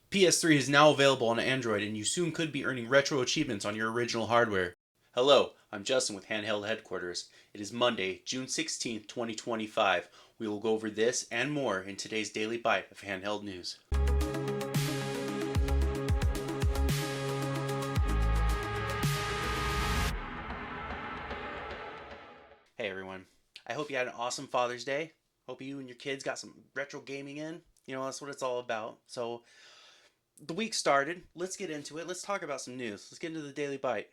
PS3 is now available on Android, and you soon could be earning retro achievements on your original hardware. Hello, I'm Justin with Handheld Headquarters. It is Monday, June 16th, 2025. We will go over this and more in today's Daily Bite of Handheld News. Hey everyone, I hope you had an awesome Father's Day. Hope you and your kids got some retro gaming in. That's what it's all about. So, the week started. Let's get into it. Let's talk about some news. Let's get into the Daily Bite.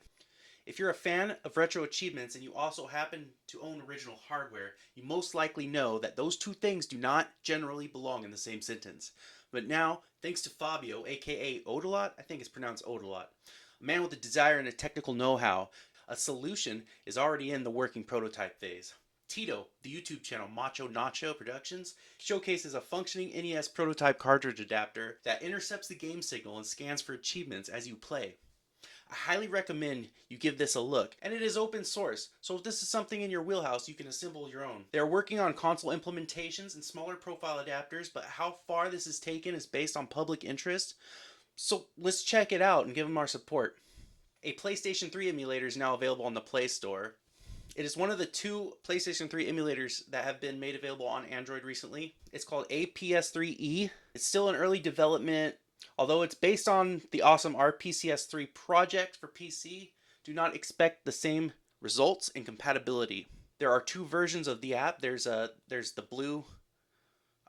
If you're a fan of retro achievements and you also happen to own original hardware, you most likely know that those two things do not generally belong in the same sentence. But now, thanks to Fabio, aka Odalot, I think it's pronounced Odalot, a man with a desire and a technical know-how, a solution is already in the working prototype phase. Tito, the YouTube channel Macho Nacho Productions, showcases a functioning NES prototype cartridge adapter that intercepts the game signal and scans for achievements as you play. I highly recommend you give this a look, and it is open source, so if this is something in your wheelhouse, you can assemble your own. They are working on console implementations and smaller profile adapters, but how far this is taken is based on public interest, so let's check it out and give them our support. A PlayStation 3 emulator is now available on the Play Store. It is one of the two PlayStation 3 emulators that have been made available on Android recently. It's called a PS3E. It's still in early development. Although it's based on the awesome RPCS3 project for PC, do not expect the same results and compatibility. There are two versions of the app. There's the blue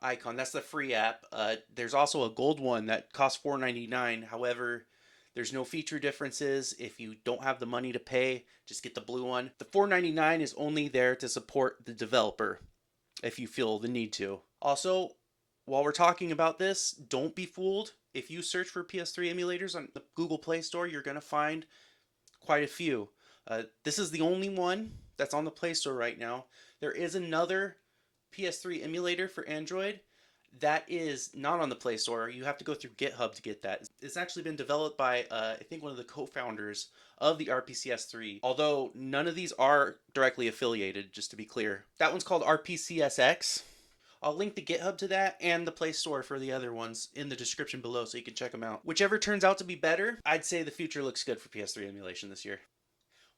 icon. That's the free app. There's also a gold one that costs $4.99. However, there's no feature differences. If you don't have the money to pay, just get the blue one. The $4.99 is only there to support the developer if you feel the need to. Also, while we're talking about this, don't be fooled. If you search for PS3 emulators on the Google Play Store, you're going to find quite a few. This is the only one that's on the Play Store right now. There is another PS3 emulator for Android that is not on the Play Store. You have to go through GitHub to get that. It's actually been developed by, I think, one of the co-founders of the RPCS3, although none of these are directly affiliated, just to be clear. That one's called RPCSX. I'll link the GitHub to that and the Play Store for the other ones in the description below so you can check them out. Whichever turns out to be better, I'd say the future looks good for PS3 emulation this year.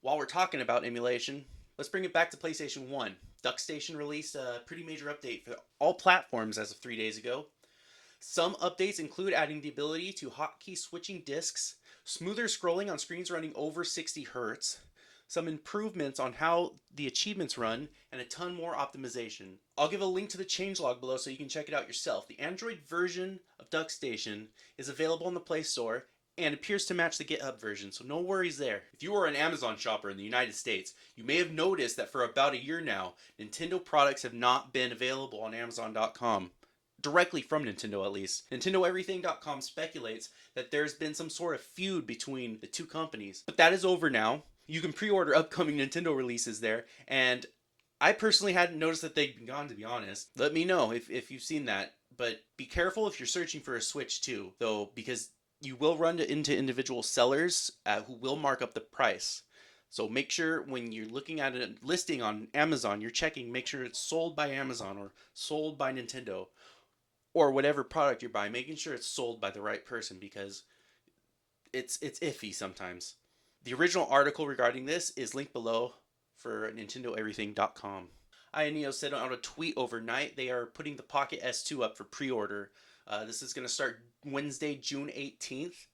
While we're talking about emulation, let's bring it back to PlayStation 1. Duckstation released a pretty major update for all platforms as of 3 days ago. Some updates include adding the ability to hotkey switching discs, smoother scrolling on screens running over 60 Hz, some improvements on how the achievements run, and a ton more optimization. I'll give a link to the changelog below so you can check it out yourself. The Android version of Duckstation is available on the Play Store and appears to match the GitHub version, so no worries there. If you are an Amazon shopper in the United States, you may have noticed that for about a year now, Nintendo products have not been available on Amazon.com. Directly from Nintendo, at least. NintendoEverything.com speculates that there's been some sort of feud between the two companies. But that is over now. You can pre-order upcoming Nintendo releases there, and I personally hadn't noticed that they'd been gone, to be honest. Let me know if you've seen that. But be careful if you're searching for a Switch too, though, because you will run into individual sellers who will mark up the price. So make sure when you're looking at a listing on Amazon, you're checking, make sure it's sold by Amazon or sold by Nintendo or whatever product you're buying, making sure it's sold by the right person because it's iffy sometimes. The original article regarding this is linked below for NintendoEverything.com. Ioneo said on a tweet overnight they are putting the Pocket S2 up for pre-order. This is going to start Wednesday, June 18th.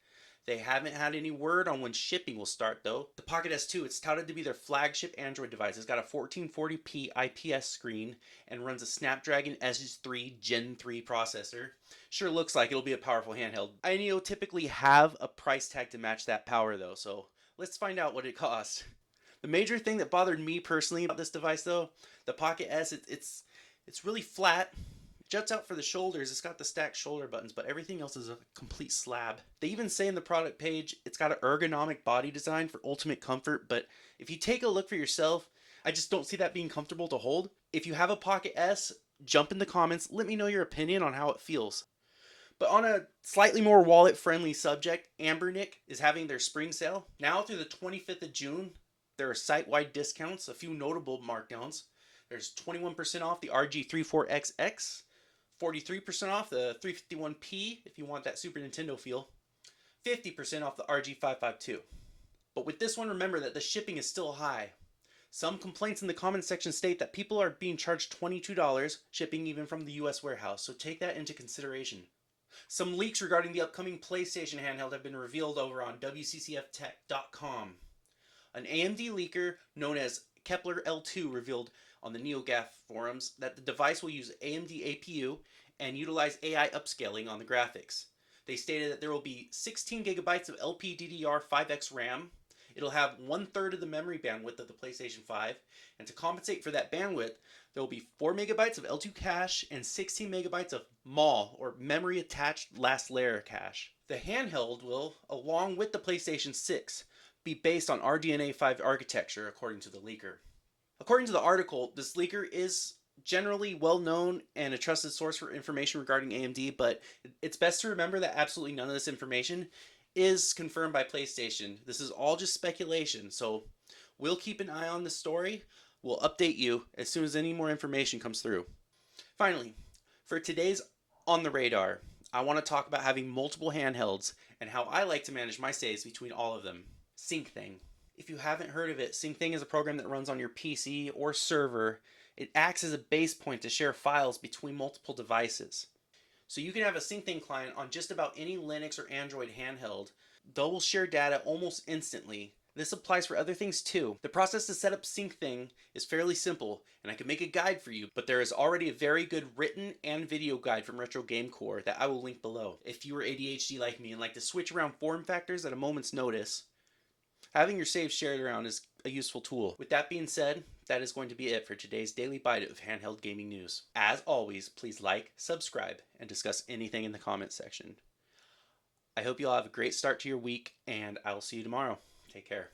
They haven't had any word on when shipping will start though. The Pocket S2, it's touted to be their flagship Android device. It's got a 1440p IPS screen and runs a Snapdragon S3 Gen 3 processor. Sure looks like it'll be a powerful handheld. Ioneo typically have a price tag to match that power though, so let's find out what it costs. The major thing that bothered me personally about this device though, the Pocket S, it's really flat. Juts out for the shoulders. It's got the stacked shoulder buttons, but everything else is a complete slab. They even say in the product page it's got an ergonomic body design for ultimate comfort, but if you take a look for yourself, I just don't see that being comfortable to hold. If you have a Pocket S, jump in the comments, let me know your opinion on how it feels. But on a slightly more wallet-friendly subject, Anbernic is having their spring sale. Now through the 25th of June, there are site-wide discounts, a few notable markdowns. There's 21% off the RG34XX, 43% off the 351p if you want that Super Nintendo feel, 50% off the RG552. But with this one, remember that the shipping is still high. Some complaints in the comment section state that people are being charged $22 shipping even from the US warehouse, so take that into consideration. Some leaks regarding the upcoming PlayStation Handheld have been revealed over on WCCFtech.com. An AMD leaker known as Kepler L2 revealed on the NeoGAF forums that the device will use AMD APU and utilize AI upscaling on the graphics. They stated that there will be 16 gigabytes of LPDDR5X RAM. It'll have 1/3 of the memory bandwidth of the PlayStation 5, and to compensate for that bandwidth, there will be 4 megabytes of L2 cache and 16 megabytes of MAL, or Memory Attached Last Layer cache. The handheld will, along with the PlayStation 6, be based on RDNA 5 architecture, according to the leaker. According to the article, this leaker is generally well known and a trusted source for information regarding AMD, but it's best to remember that absolutely none of this information is confirmed by PlayStation. This is all just speculation, so we'll keep an eye on the story. We'll update you as soon as any more information comes through. Finally, for today's On the Radar, I want to talk about having multiple handhelds and how I like to manage my saves between all of them. Syncthing. If you haven't heard of it, Syncthing is a program that runs on your PC or server. It acts as a base point to share files between multiple devices. So you can have a Syncthing client on just about any Linux or Android handheld. They will share data almost instantly. This applies for other things too. The process to set up Syncthing is fairly simple, and I can make a guide for you, but there is already a very good written and video guide from Retro Game Core that I will link below. If you are ADHD like me and like to switch around form factors at a moment's notice, having your saves shared around is a useful tool. With that being said, that is going to be it for today's daily bite of handheld gaming news. As always, please like, subscribe, and discuss anything in the comments section. I hope you all have a great start to your week, and I will see you tomorrow. Take care.